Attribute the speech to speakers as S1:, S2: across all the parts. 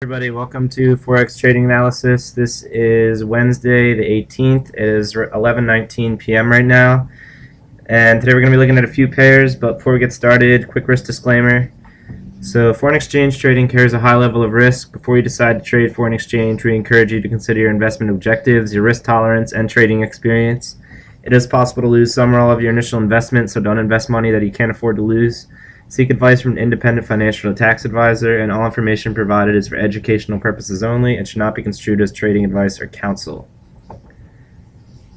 S1: Everybody, welcome to Forex Trading Analysis. This is Wednesday the 18th. It is 11:19 p.m. right now, and today we're going to be looking at a few pairs. But before we get started, quick risk disclaimer. So foreign exchange trading carries a high level of risk. Before you decide to trade foreign exchange, we encourage you to consider your investment objectives, your risk tolerance, and trading experience. It is possible to lose some or all of your initial investment, so don't invest money that you can't afford to lose. Seek advice from an independent financial or tax advisor, and all information provided is for educational purposes only and should not be construed as trading advice or counsel.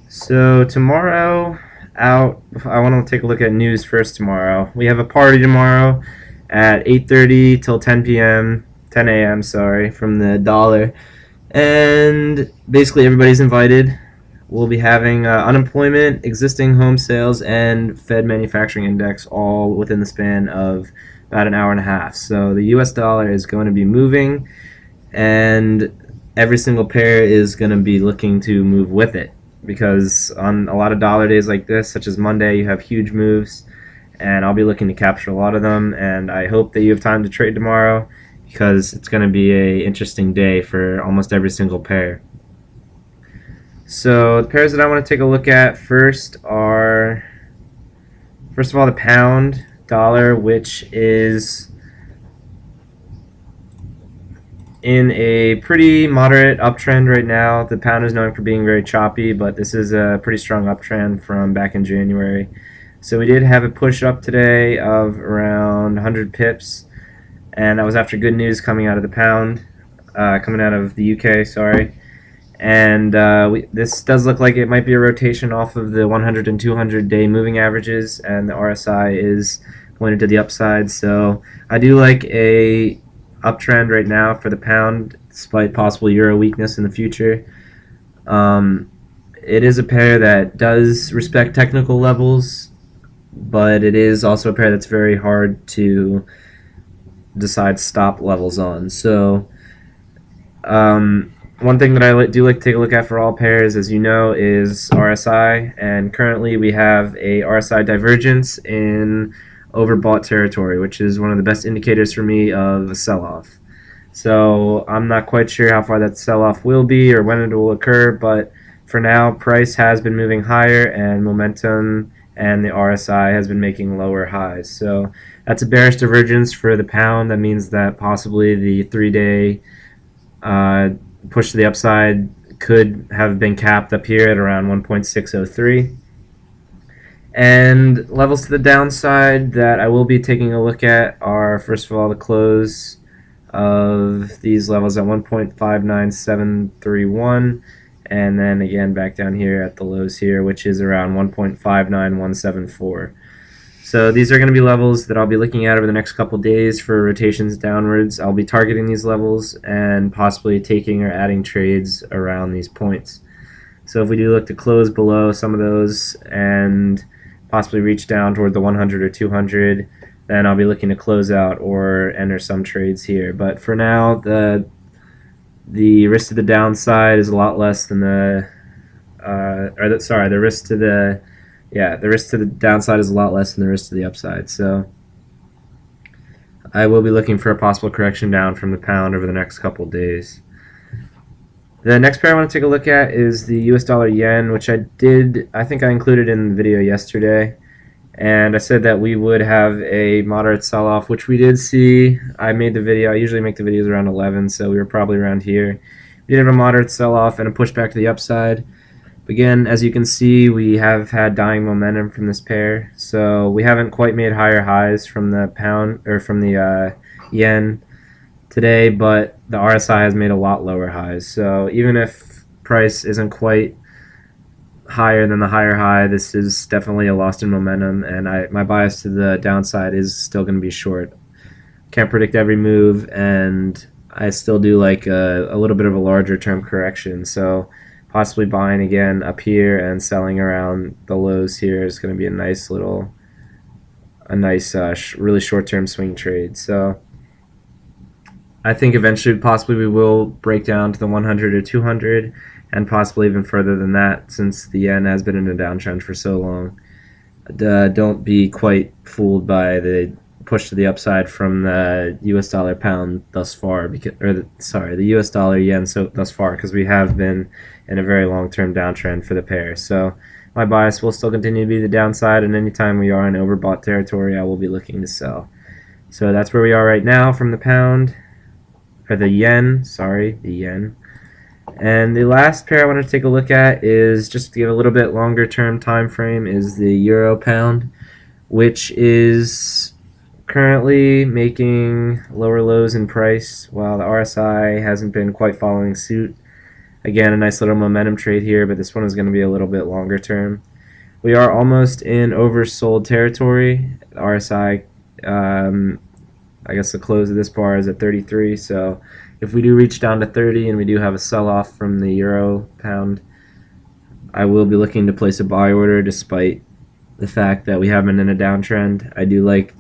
S1: So tomorrow I want to take a look at news first tomorrow. We have a party tomorrow at 8:30 till 10 p.m. 10 a.m. sorry, from the dollar. And basically everybody's invited. We'll be having unemployment, existing home sales, and Fed manufacturing index all within the span of about an hour and a half. So the US dollar is going to be moving, and every single pair is going to be looking to move with it, because on a lot of dollar days like this, such as Monday, you have huge moves, and I'll be looking to capture a lot of them, and I hope that you have time to trade tomorrow, because it's going to be an interesting day for almost every single pair. So the pairs that I want to take a look at first are, first of all, the pound dollar, which is in a pretty moderate uptrend right now. The pound is known for being very choppy, but this is a pretty strong uptrend from back in January. So we did have a push up today of around 100 pips, and that was after good news coming out of the pound, coming out of the UK, sorry. And this does look like it might be a rotation off of the 100 and 200 day moving averages, and the RSI is pointed to the upside. So I do like a uptrend right now for the pound, despite possible euro weakness in the future. It is a pair that does respect technical levels, but it is also a pair that's very hard to decide stop levels on. So one thing that I do like to take a look at for all pairs, as you know, is RSI, and currently we have a RSI divergence in overbought territory, which is one of the best indicators for me of a sell-off. So I'm not quite sure how far that sell-off will be or when it will occur, but for now, price has been moving higher, and momentum and the RSI has been making lower highs. So that's a bearish divergence for the pound. That means that possibly the 3-day push to the upside could have been capped up here at around 1.603. And levels to the downside that I will be taking a look at are, first of all, the close of these levels at 1.59731, and then again back down here at the lows here, which is around 1.59174. So these are going to be levels that I'll be looking at over the next couple days for rotations downwards. I'll be targeting these levels and possibly taking or adding trades around these points. So if we do look to close below some of those and possibly reach down toward the 100 or 200, then I'll be looking to close out or enter some trades here. But for now, the risk to the downside is a lot less than the risk to the downside is a lot less than the risk to the upside. So I will be looking for a possible correction down from the pound over the next couple days. The next pair I want to take a look at is the US dollar yen, which I think I included in the video yesterday. And I said that we would have a moderate sell-off, which we did see. I made the video. I usually make the videos around 11, so we were probably around here. We did have a moderate sell-off and a pushback to the upside. Again, as you can see, we have had dying momentum from this pair, so we haven't quite made higher highs from the pound or from the yen today, but the RSI has made a lot lower highs. So even if price isn't quite higher than the higher high, this is definitely a loss in momentum, and my bias to the downside is still going to be short. Can't predict every move, and I still do like a little bit of a larger term correction. So possibly buying again up here and selling around the lows here is going to be a nice really short-term swing trade. So I think eventually possibly we will break down to the 100 or 200 and possibly even further than that, since the yen has been in a downtrend for so long. Don't be quite fooled by the push to the upside from the U.S. dollar pound thus far, because, the U.S. dollar yen so thus far, because we have been in a very long-term downtrend for the pair. So my bias will still continue to be the downside, and anytime we are in overbought territory, I will be looking to sell. So that's where we are right now from the pound, or the yen. Sorry, the yen. And the last pair I want to take a look at is, just to give a little bit longer term time frame, is the euro pound, which is currently making lower lows in price while the RSI hasn't been quite following suit. Again, a nice little momentum trade here, but this one is going to be a little bit longer term. We are almost in oversold territory. The RSI, I guess the close of this bar is at 33, so if we do reach down to 30 and we do have a sell-off from the euro pound, I will be looking to place a buy order despite the fact that we have been in a downtrend. I do like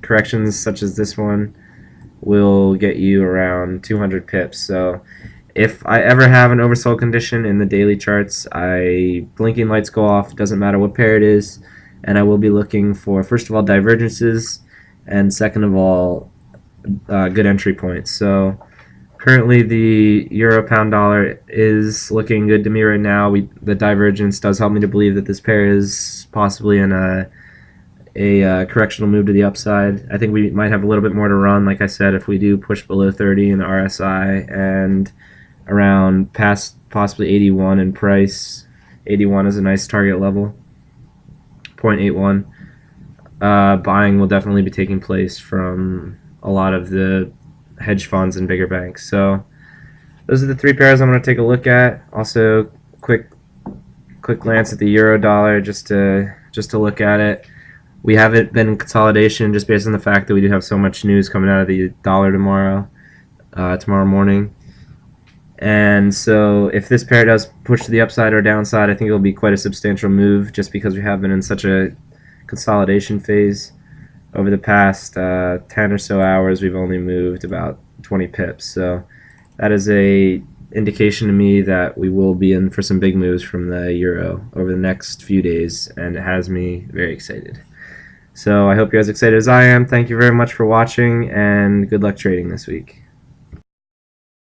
S1: corrections such as this one will get you around 200 pips. So if I ever have an oversold condition in the daily charts, blinking lights go off, doesn't matter what pair it is, and I will be looking for, first of all, divergences, and second of all, good entry points. So currently the euro pound dollar is looking good to me right now. The divergence does help me to believe that this pair is possibly in a correctional move to the upside. I think we might have a little bit more to run, like I said, if we do push below 30 in the RSI and around past possibly 81 in price. 81 is a nice target level. 0.81. Buying will definitely be taking place from a lot of the hedge funds and bigger banks. So those are the three pairs I'm going to take a look at. Also, quick glance at the euro dollar just to look at it. We haven't been in consolidation just based on the fact that we do have so much news coming out of the dollar tomorrow morning. And so if this pair does push to the upside or downside, I think it'll be quite a substantial move just because we have been in such a consolidation phase. Over the past 10 or so hours, we've only moved about 20 pips. So that is a indication to me that we will be in for some big moves from the euro over the next few days, and it has me very excited. So I hope you're as excited as I am. Thank you very much for watching, and good luck trading this week.